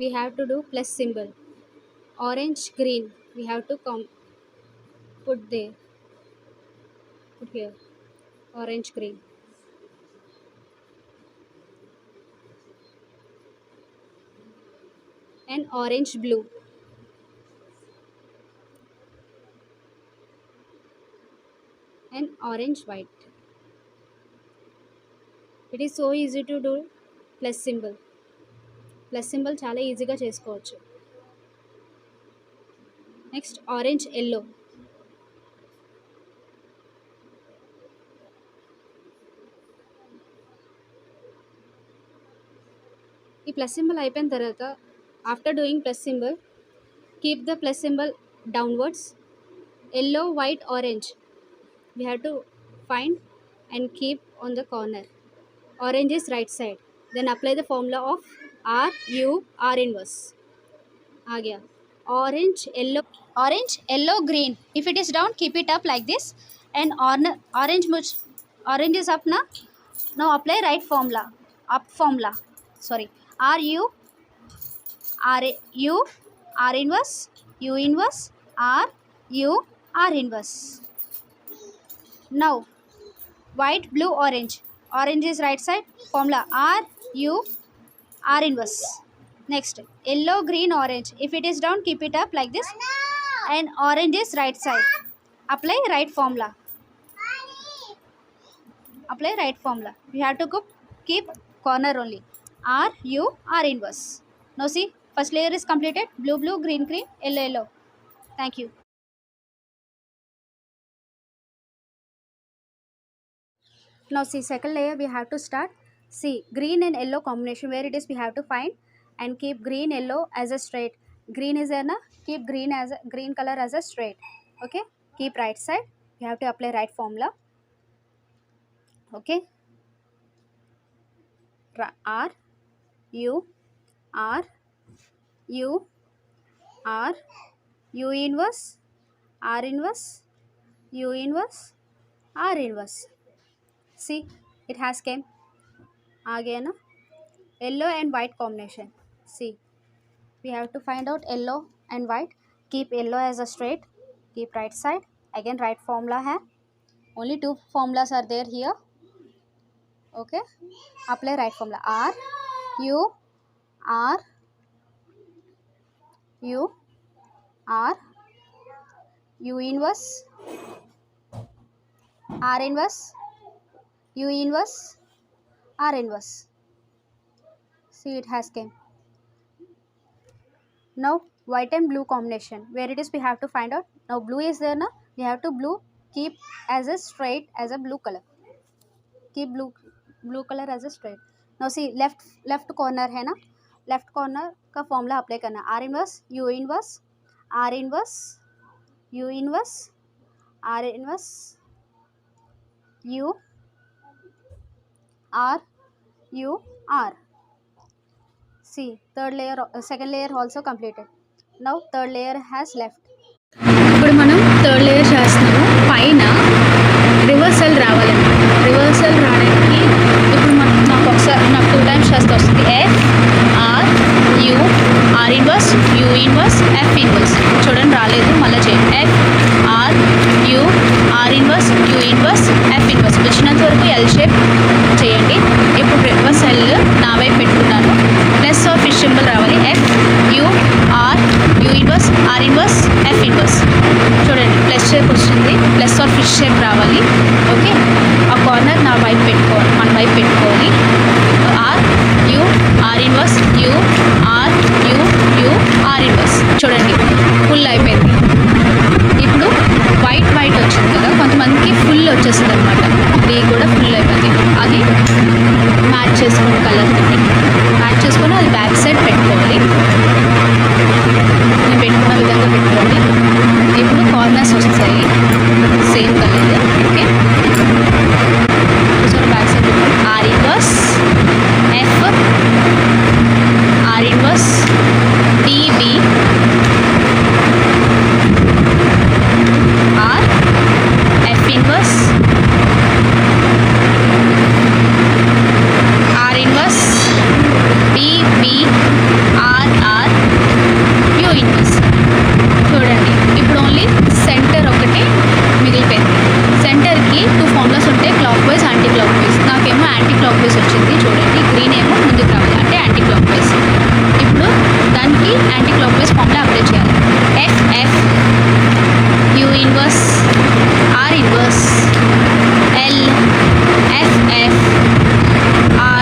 we have to do plus symbol. Orange green we have to put there, put here, orange green. And orange blue. And orange white. It is so easy to do plus symbol. Plus symbol చాలా ఈజీగా చేసుకోవచ్చు. Next orange yellow. ఈ plus symbol అయిపోయిన తర్వాత after doing plus symbol keep the plus symbol downwards. Yellow white orange we have to find and keep on the corner. Orange is right side. Then apply the formula of R U R inverse. आ गया. Orange yellow green. If it is down, keep it up like this. And orange is up na. Now apply right formula. Up formula. Sorry. R U R inverse U inverse R U R inverse. Now white blue orange is right side, formula R U R inverse. Next yellow green orange, if it is down keep it up like this. And orange is right side, apply right formula. We have to keep corner only. R U R inverse. Now see, first layer is completed. Blue green yellow. Thank you. Now see, second layer we have to start. See, green and yellow combination, where it is we have to find and keep green yellow as a straight. Green is there na, keep green color as a straight. Okay, keep right side. You have to apply right formula. Okay, R U R U R U inverse R inverse U inverse R inverse. See, it has came. आ गया ना. Yellow and white combination. See, we have to find out yellow and white. Keep yellow as a straight. Keep right side. Again right formula है. Only two formulas are there here. Okay. Apply right formula. R U R U R U inverse R inverse U inverse R inverse. See, it has came. Now white and blue combination, where it is we have to find out. Now blue is there na, we have to keep as a straight as a blue color. Keep blue color as a straight. Now see, left corner है ना, left corner का formula apply करना. R inverse U inverse R inverse U inverse R inverse U R U R. See, second layer also completed. Now third layer has left. ఇప్పుడు మనం third layer చేస్తున్నాము. పైన reversal రావాలండి. Reversal రావడానికి ఇప్పుడు నాకు 2 టైమ్స్ చేస్తే వస్తుంది. F R U R inverse U inverse F inverse. చూడండి రాలేదు, మళ్ళీ చేయండి. F R U R inverse U inverse F inverse. వచ్చినంత వరకు L షేప్ చేయండి. ఇప్పుడు రివర్సల్ నా వైపు పెట్టుకున్నాను. ప్లస్ ఆర్ ఫిష్ సింబల్ రావాలి. F U R U inverse R inverse F inverse. చూడండి ప్లస్ షేప్ వస్తుంది. ప్లస్ ఆర్ ఫిష్ షేప్ రావాలి. ఓకే, ఆ కార్నర్ నా వైపు పెట్టుకోవాలి, మన వైపు పెట్టుకోవాలి. R U R inverse U R U U R inverse. చూడండి ఫుల్ అయిపోయింది. ఇప్పుడు వైట్ వచ్చింది కదా, కొంతమందికి ఫుల్ వచ్చేస్తుంది అనమాట. ఇది కూడా ఫుల్ అయిపోయింది. అది మ్యాచ్ చేసుకుని కలర్ మ్యాచ్ చేసుకొని అది బ్యాక్ సైడ్ పెట్టుకోవాలి. నేను పెట్టుకున్న విధంగా పెట్టుకోండి. ఇప్పుడు కార్నర్స్ వస్తాయి same colour. Okay, so back side పెట్టుకోండి. R inverse F R inverse DB R F inverse R inverse B B R anti clock wise formula apply చేయాలి. F U inverse R inverse L F are